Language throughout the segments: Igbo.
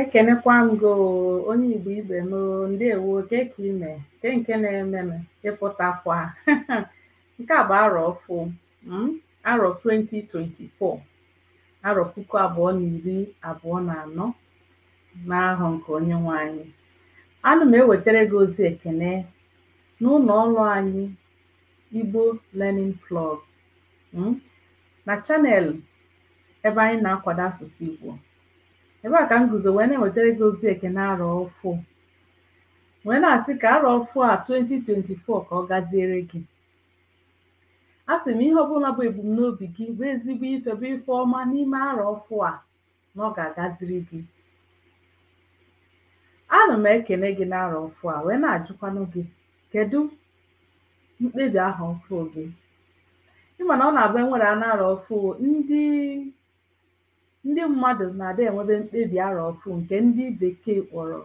Ekenekwa m gị onye Igbo ibe m ndewo ke ka ime ke nke na-eme m ịpụtakwa nke a bụ arọ ọfụ arọ 2024 arọ 2024 n'ahọ nke Onyenwe anyị. Ana m ewetara gị ozi ekene n'ụlọ ọrụ anyị Igbo Learning Club na chanel ebe anyị na-akwado asụsụ Igbo. Ebe a ka m guzo wee na-ewetara gị ozi ekene arọ ọfụ, wee na-asị ka arọ ọfụ a 2024 ka ọ gaziere gị. A sị m ihe ọbụla bụ ebumnobi gị bụ ezigbo ife bụ ife ọma n'ime arọ ọfụ a na ọ ga-agaziri gị. Ana m ekene gị n'arọ ọfụ a wee na-ajụkwanụ gị kedu mkpebi ahụ ọfụ gị. Ịma na ọ na-abụ enwere n'arọ ọfụ ndị mmadụ na-adị enwebe mkpebi arọ ọfụ nke ndị bekee kpọrọ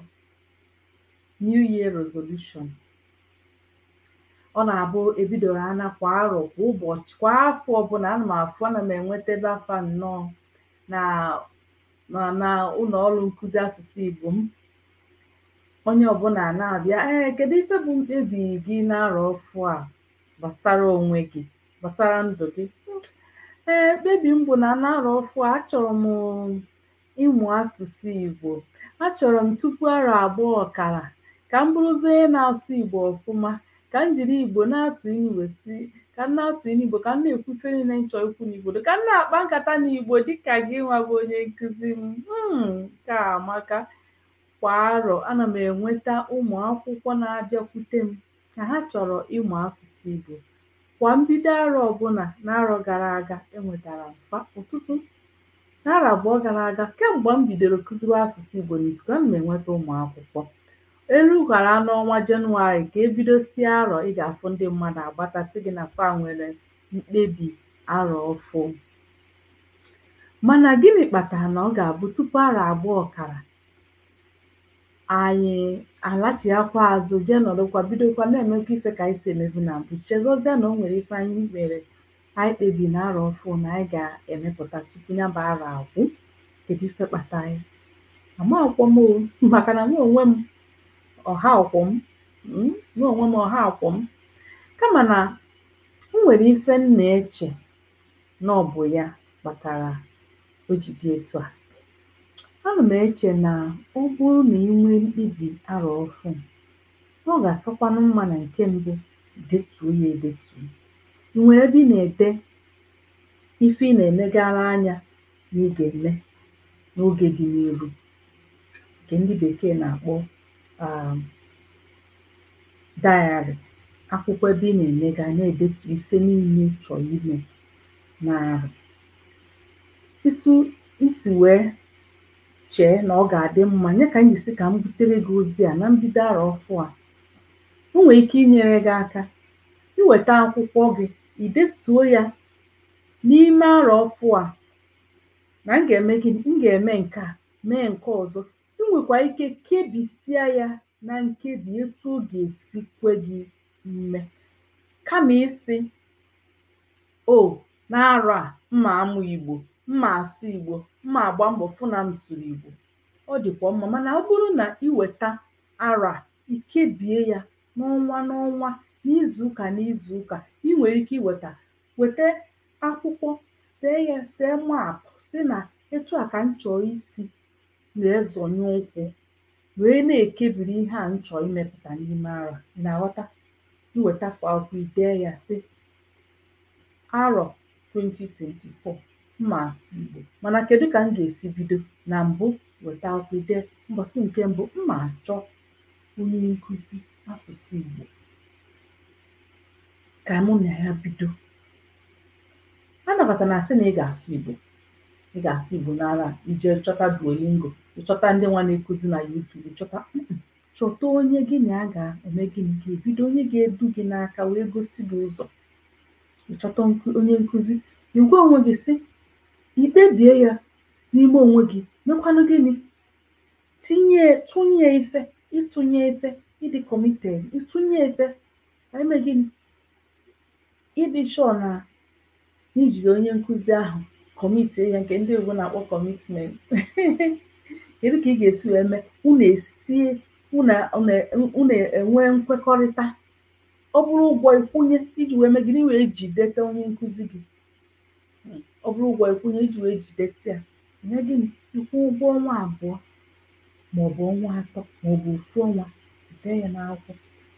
New Year Resolution. Ọ na-abụ ebidoro ana kwa arọ kwa ụbọchị kwa afọ ọbụla ana m enwetebe afa nnọọ na ụlọ ọrụ nkụzi asụsụ Igbo m. Onye ọbụla na-abịa kedu ife bụ mkpebi gị n'arọ ọfụ a gbasara onwe gị, gbasara ndụ gị? Mkpebi m bụ na n'arọ ọfụ a achọrọ m ịmụ asụsụ Igbo. Achọrọ m tupu arọ abụọ ọkara ka m bụrụzie onye na-asụ Igbo ọfụma, ka m jiri Igbo na-atụ ilu ka m na-atụ Igbo, ka m na-ekwu ife niile m chọrọ ikwu n'Igbo, ka m na-akpa nkata n'Igbo dịka gị nwa bụ onye nkụzi m. Nke a amaka. Kwa arọ ana m enweta ụmụ akwụkwọ na-abịakwute m na ha chọrọ ịmụ asụsụ Igbo. Kwa mbido arọ ọbụla n'arọ gara aga enwetara mfa ụtụtụ n'arọ abụọ gara aga kemgbe m bidoro kụziwa asụsụ Igbo n'ikuku. Ana m enweta ụmụ akwụkwọ erughara n'ọnwa Jenụwarị ka ebidosie arọ ị ga-afụ ndị mmadụ agbatasị gị na fa nwere mkpebi arọ ọfụ. Mana gịnị kpatara na ọ ga-abụ tupu arọ abụọ ọkara anyị alachighakwa azụ jee nọdụkwa bidokwa na-emekwa ife ka anyị si emebu na mbụ, chezọzie na o nwere ife anyị mere anyị kpebi na arọ ọfụ na anyị ga-emepụta tupu ya bụ arọ agwụ? Kedu ife kpatara ya? Amakwọ m maka na mụ onwe m ọha akwọ m kama na m nwere ife m na-eche na ọ bụ ya kpatara o ji dị etu a. Ana m eche na ọ bụrụ na ị nwee mkpebi arọ ọfụ, ọ ga-akakwanụ mma na nke mbụ detuo ya edetu. Ị nwere ebe ị na-ede ife ị na-emegara anya na ị ga-eme n'oge dị n'iru, nke ndị bekee na-akpọ diary, akwụkwọ ebe ị na-emega na-edetu ife niile chọọ ime n'arọ. Etu isi wee chee na ọ ga-adị mma nye ka m jisi ka m butere gị ozi a na mbido arọ ọfụ a. O nwere ike inyere gị aka iweta akwụkwọ gị idetuo ya n'ime arọ ọfụ a na m ga-eme nke a mee nke ọzọ. Ị nwekwa ike kebisia ya na nkebi etu ọ ga-esi kwe gị mme, kama isi n'arọ a mma amụ Igbo, mma asụ Igbo, mma agba mbọ fụ na m sụrụ Igbo. Ọ dịkwa mma, mana ọ bụrụ na iweta arọ a ikebie ya n'ọnwa n'ọnwa, n'izuụka n'izuụka, ị nwere ike weta akwụkwọ see maapụ si na etu a ka m chọọ isi wee zọnye ụkwụ wee na-ekebiri ihe a m chọọ imepụta n'ime arọ. Na-aghọta? Iweta akwụkwọ idee ya sị arọ 2024 mma asụ Igbo, mana kedu ka m ga-esi bido? Na mbụ weta akwụkwọ ide mbọsị nke mbụ mma achọ onye nkụzi asụsụ Igbo ka mụ na ya bido. Anabata na asị na ị ga-asụ Igbo n'ara ije chọta Duolingo, ịchọta ndị nwa na-ekuzi na YouTube, chọta onye gị na ya ga-eme gịnị ga-ebido, onye ga-edu gị n'aka wee gosi gị ụzọ. Ịchọta onye nkụzi, igwe onwe gị sị ikpebie ya n'ime onwe gị, mekwanụ gịnị, tụnye ife ịdị committed, ịtụnye ife eme gịnị, ịdị sure na ijide onye nkụzi ahụ kọmitie ya, nke ndị Igbo na-akpọ commitment kedu ka ị ga-esi wee mee unu enwee nkwekọrịta. Ọ bụrụ ụgwọ ịkwụnye iji wee mee gịnị, wee jidete onye nkụzi gị. Ọ bụrụ ụgwọ ịkwụnye iji wee jidete ya, nye gịnị, ịkwụ ụgwọ ọnwa abụọ maọbụ ọnwa atọ maọbụ ofu ọnwa, dee ya n'akwụkwọ.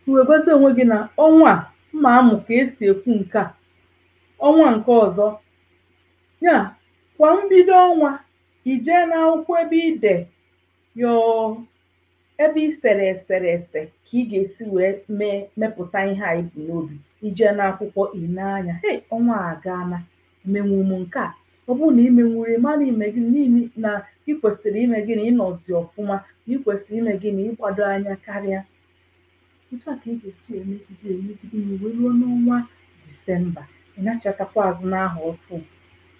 I wee gwazie onwe gị na ọnwa a mma amụ ka esi ekwu nke a, ọnwa nke ọzọ ya kwa mbido ọnwa ijee n'akwụkwọ ebe ide ebe i sere eserese ka ị ga-esi wee mepụta ihe a ibu n'obi. Ije n'akwụkwọ anya, hey, ọnwa a gaana, menwu m nke a. Ọ bụrụ na imenwuri mara ime gị niile na ị kwesịrị ime gị na ịnọzi ọfụma, na ị kwesịrị ime gị na ịgbado anya karịa. Otu a ka ị ga-esi emegide iwe ruo n'ọnwa Disemba. Ị na-achatakwa azụ n'aha ọfụ,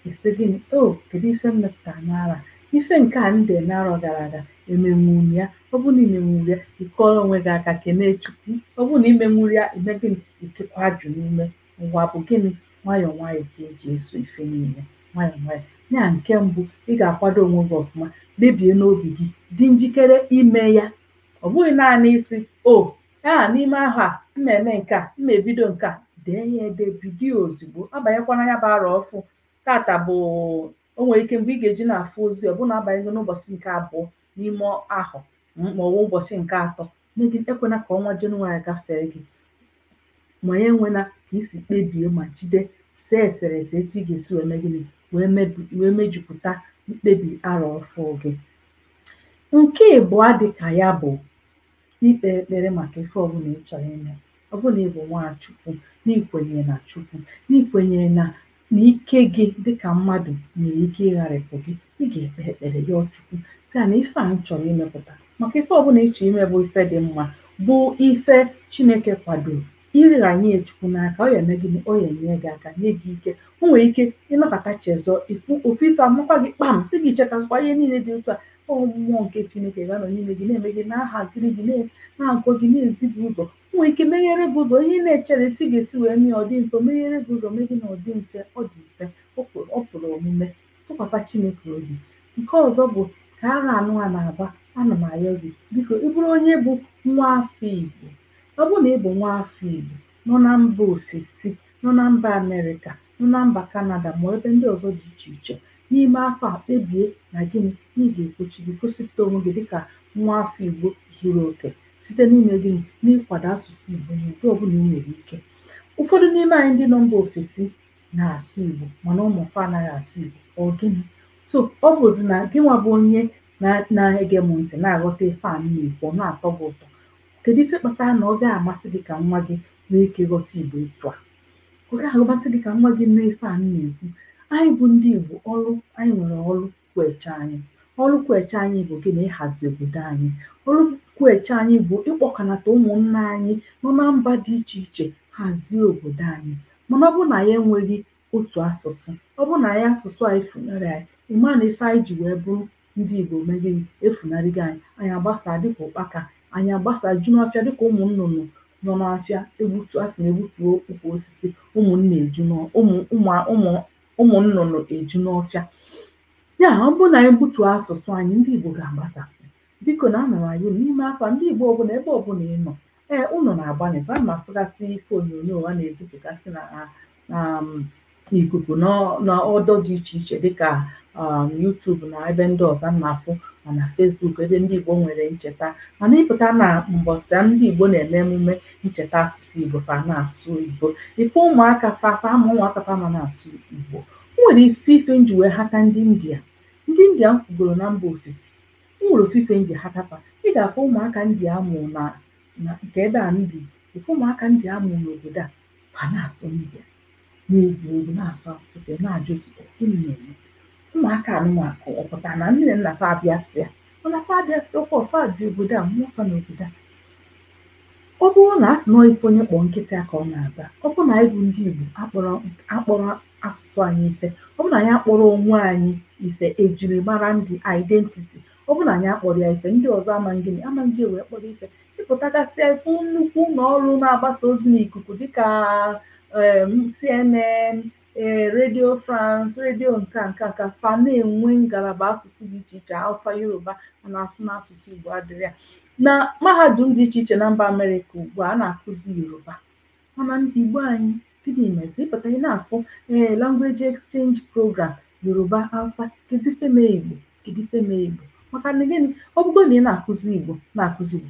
isi gịnị, o kedu ife m mepụtara n'ara, ife nke a nde n'arọ gara aga emenwuru ya. Ọ bụrụ na imenwuru ya, ịkọrọ onwe gị aka kelee Chukwu. Ọ bụrụ na imenwuru ya, ime gịnị, ikekwa ajụ n'ume. Ụwa bụ gịnị, nwayọọ nwayọọ ka eji eso ife niile, nwayọọ nwayọọ. Ya nke mbụ, ị ga-akwado onwe gị ọfụma, kpebie n'obi gị, dị njikere ime ya. Ọ bụghị naanị isi n'ime ahụ a mma eme nke a, mma ebido nke a. Dee ya ede, bido ozugbo. Abanyekwana ya bụ arọ ọfụ. Tata bụ o nwere ike mgbe ị ga-eji na-afụ ozi, ọ bụrụ na abanyego n'ụbọchị nke abụọ n'ime ahụ maọbụ ụbọchị nke atọ. Ekwena ka ọnwa Jenụwarị gafee gị, ma ya enwena ka isi kpebie ma jide see eserese etu ị ga-esi wee mee gịnị, wee mejupụta mkpebi arọ ọfụ gị. Nke ịbụọ dị ka ya bụ ikpe ekpere maka ife ọbụla ị chọrọ ime. Ọ bụrụ na ị bụ Nwachukwu, n'ikwenye na Chukwu, n'ikwenye na ike gị dịka mmadụ nwere ike ịgharịpụ gị, ị ga-ekpe ekpere yọọ Chukwu sị na ife a m chọrọ imepụta, maka ife ọbụla ị chọrọ ime bụ ife dị mma, bụ ife Chineke kwadoro. Ịranye Chukwu n'aka, ọ ya eme gịnị, ọ ya enye gị aka, nye gị ike. O nwere ike ịnọkọta chezọ ofu ife amakwa gị kpam, sị gị chetasịkwa ihe niile dị otu a. Mmụọ nke Chineke ga-anọ n'ime gị, na-eme gị, na-ahaziri gị, na-agụ gị, na-ezi gị ụzọ. O nwere ike meghere gị ụzọ, ihe na-echere etu ị ga-esi wee mee ọ dị mfe, meghere gị ụzọ, mee gị na ọ dị mfe, ọ dị mfe, ọ pụrụ omume. Tụkwasị Chineke obi. Nke ọzọ bụ ka a na-anụ a na-aba, ana m ayọ gị, biko ị bụrụ onye bụ nwa afọ Igbo. Ọ bụrụ na ị bụ nwa afọ Igbo nọ na mba ofesi, nọ na mba Amerịka, nọ na mba Kanada, ma ebe ndị ọzọ dị iche iche, n'ime afọ a kpebie na gịnị, na ị ga-ekpochiri gosipụta onwe gị dịka nwa afọ Igbo zuru oke site n'ime gịnị, n'ịkwado asụsụ Igbo n'ụdị ọbụla ị nwere ike. Ụfọdụ n'ime anyị ndị nọ mba ofesi na-asụ Igbo, mana ụmụfa anaghị asụ Igbo. Ọ gịnị? So ọ bụzi na gị nwa bụ onye na-ege m ntị, na-aghọta ife a na-ekwu, ọ na-atọ gị ụtọ. Kedu ife kpatara na ọ ga-amasị gị ka nwa gị nwee ike ghọta Igbo etu a? Ọ ga-amasị gị ka nwa gị mee ife a na-ekwu. Anyị bụ ndị Igbo, anyị nwere ọrụ kweche anyị. Ọrụ kweche anyị bụ gịnị? Ịhazi obodo anyị. Ọrụ kweche anyị bụ ịkpọkọnata ụmụnna anyị nọ na mba dị iche iche, hazie obodo anyị. Mana ọ bụrụ na ya enweghị otu asụsụ, ọ bụrụ na ya asụsụ anyị funarị anyị, ịma na ife anyị ji wee bụrụ ndị Igbo megịnị, efunarịgo anyị agbasa dịka ụkpaka, anyị agbasa ju n'ọfịa dịka ụmụ nnụnụ nọ n'afịa asị na-egbutuo ukwu osisi, ụmụ nnụnụ eju n'ọfịa. Ya ọ bụrụ na anyị gbutuo asụsụ anyị, ndị Igbo ga-agbasasị. Biko na ana m ayọ n'ime afọ ndị Igbo ọbụla, ebe ọbụla ị nọ, ụnọ na-agbanị ba ma fụgasị ife onyonyo a na-ezipụgasị na ikuku n'ọdọ dị iche iche dịka YouTube na ebe ndị ọzọ na-afụ, mana Facebook ebe ndị Igbo nwere ncheta. Mana ịpụta na mbọsị ndị Igbo na-eme emume ncheta asụsụ Igbo, fa na-asụ Igbo. Ife ụmụaka ama ụmụaka fa ma na-asụ Igbo. O nwere ife nji wee hata ndị India m fugoro na mba ofesi. O nwere ofufe nji hata fa. Ị ga-afụ ụmụaka ndị amụ na nke ebe a ndị ife ụmụaka ndị amụ n'obodo a, fa na-asụ India, na-egwu egwu, na-asụ asụsụ ka na-ajụzi gịnị na-eme. Ụmụaka anụmanụ ọpụta na nne nna fa abịasịa, mana fa abịasịa ọkwa ọfa dị obodo a, mmụọ fa n'obodo a. Ọ bụrụ na asị nọ ife onye kpọọ nkịtị aka ọ na-aza. Ọ bụrụ na anyị bụ ndị Igbo akpọrọ asụsụ anyị ife, ọ bụrụ na anyị akpọrọ onwe anyị ife, ejiri mara ndị identity, ọ bụrụ na anyị akpọrọ ya ife, ndị ọzọ ama gịnị, ama nji wee kpọrọ ife. Ịpụtagasịa ife nnukwu ụlọ ọrụ na-agbasa ozi n'ikuku dịka CNN, Radio France, radio nka fa na-enwe ngalaba asụsụ dị iche iche, Hausa, Yoruba, na-asụ n'asụsụ Igbo adịrị ya. Na mahadum dị iche iche na mba Amerịka ugbu a na-akụzi Yoruba, mana Igbo anyị gịnị mezi ịpụta ị na-afụ language exchange program Yoruba, Hausa, kedu ife mee Igbo, kedu ife mee Igbo? Maka na gịnị, ọ bụgo na ị na-akụzi Igbo,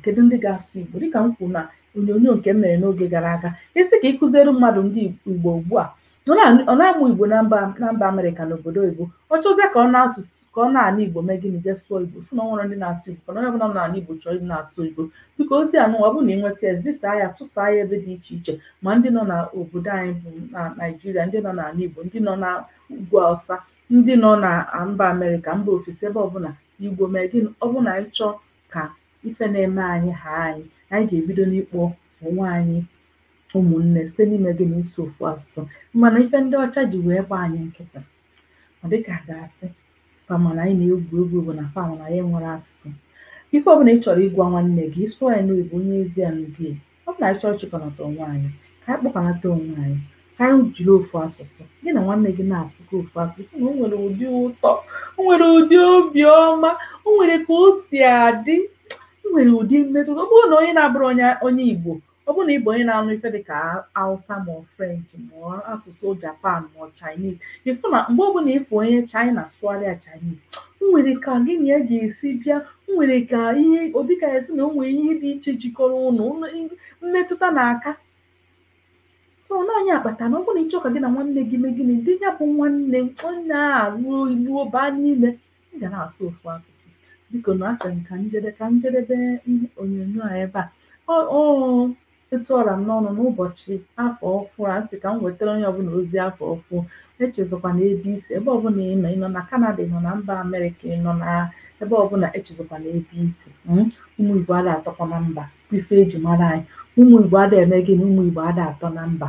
kedu ndị ga-asụ Igbo? Dịka m kwuru na onyonyo nke m mere n'oge gara aga, isi ka ịkụziere mmadụ ndị Igbo ugbu a ọ na-amụ Igbo na mba Amerịka na obodo Igbo, ọ chọzie ka ọ na-ana Igbo mee gịnị, je sụọ Igbo, fụ na ọ nwere ndị na-asụ Igbo, kana onye ọbụla na-ana Igbo chọrọ ịdị na-asụ Igbo. Biko ozi anụ ọ bụrụ na ị nweta ezisa ya, tụsaa ya ebe dị iche iche, ma ndị nọ n'obodo anyị bụ na Naịjirịa, ndị nọ n'ala Igbo, ndị nọ na ugwu Awụsa, ndị nọ na mba Amerịka, mba ofesi, ebe ọbụla Igbo mee gịnị. Ọ bụrụ na anyị chọọ ka ife na-eme anyị anyị ga-ebido n'ịkpọ onwe anyị ụmụnne site n'ime gịnị, isi ofu asụsụ. Mana ife ndị ọcha ji wee gba anyị nkịtị, ọ dịka ga-asị famana anyị na-egwu egwu na famana ya nwere asụsụ. Ife ọbụla ị chọrọ ịgwa nwanne gị, ịsụọ ya n'Igbo, onye ezi ya n'ubi. Ọ bụ na anyị chọrọ chịkọnata onwe anyị, ka anyị kpọkọnata onwe anyị, ka anyị jiri ofu asụsụ, gị na nwanne gị na-asụkọ ofu asụsụ. O nwere ụdị ụtọ, o nwere ụdị obiọma, o nwere ka o si adị, o nwere ụdị mmetụta. Ọ bụrụ na onye na-abụrụ onye Igbo, ọ bụrụ na Igbo onye na-anụ ife dịka Hausa ma French ma asụsụ Japan ma Chinese, ịfụ na mgbe ọbụla ịfụ onye China sụgharịa Chinese, o nwere ka gị na ya ga-esi bịa, o nwere ka ihe dịka ya si na o nwere ihe dị iche jikọrọ ụnụ, mmetụta na aka. So naanị akpata na ọ bụrụ na ịchọ ka gị na nwanne gị mee gịnị, dị ya bụ nwanne a ruo baa n'ime, ị ga na-asụ ofu asụsụ. Biko na asị m ka njedebe onyonyo a ebe a. Etụọra m n'ọnụ n'ụbọchị afọ ọfụ a, sị ka m wetara onye ọbụla ozi afọ ọfụ. Echezọkwana ebe isi, ebe ọbụla ị nọ na Canada, ị nọ na mba Amerịka, ị nọ na ebe ọbụla, echezọkwana ebe isi. Ụmụ Igbo ada atọkwa na mba, ife eji mara anyị. Ụmụ Igbo ada eme gịnị, ụmụ Igbo ada atọ na mba.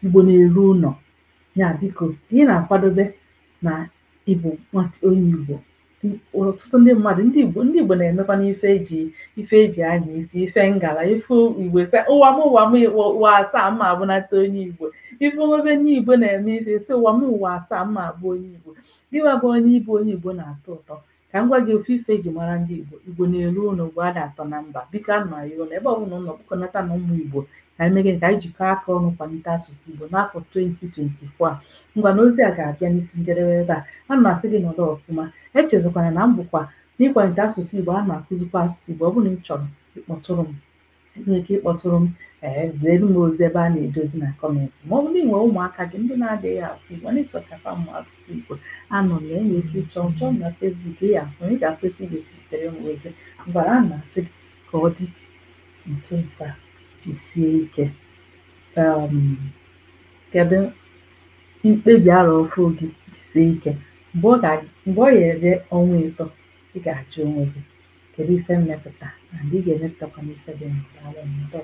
Igbo na-eru ụlọ ya. Biko ị na-akwadobe na ịbụ onye Igbo. Ọtụtụ ndị mmadụ, ndị Igbo na-emekwa n'ife eji anya isi, ife ngala, ife Igbo ụwa asaa mma abụnata onye Igbo. Ife omebe ndị Igbo na-eme ife si ụwa asaa mma abụ onye Igbo. Dịwa bụ onye Igbo na-atọ ụtọ. Ka m gwa gị ofe ife eji mara ndị Igbo. Igbo na-eru ụlọ, Igbo ada atọ na mba. Biko a na ya ụlọ ebe ọbụla ụlọ kpọkọnata na ụmụ Igbo, ka anyị megide ka anyị jikọọ aka ọnụ kwalite asụsụ Igbo n'afọ 2024 a. Ngwa na ozi a ga-abịa n'isi njedebe ebe a. Ana m asị gị nọdụ ọfụma, echezọkwana na m bụkwa n'ịkwalite asụsụ Igbo. A na-akụzikwa asụsụ Igbo. Ọ bụrụ na ị chọrọ ịkpọtụrụ m, nwere ike ịkpọtụrụ m, ziere m ozi ebe a na-edozi na kọmentị. Ma ọ bụrụ na ị nwere ụmụaka gị ndị na-adịghị asụ Igbo, na ịchọ ka fa mụọ asụsụ Igbo, anọ m ya, enwere ike ịchọ m na Facebook, ị ga-afụ etu ị ga-esi zitere m ozi. Ngwara a na-asị ka ọ dị nso nso a, jisie ike. Kedu mkpebi arọ ọfụ gị? Jisie ike. Mgbe ọ ga-eje ọnwa 3, ị ga-ajụ onwe gị, kedu ife mmepụta na ndị ga-emepụtakwa n'ife dị mkpa.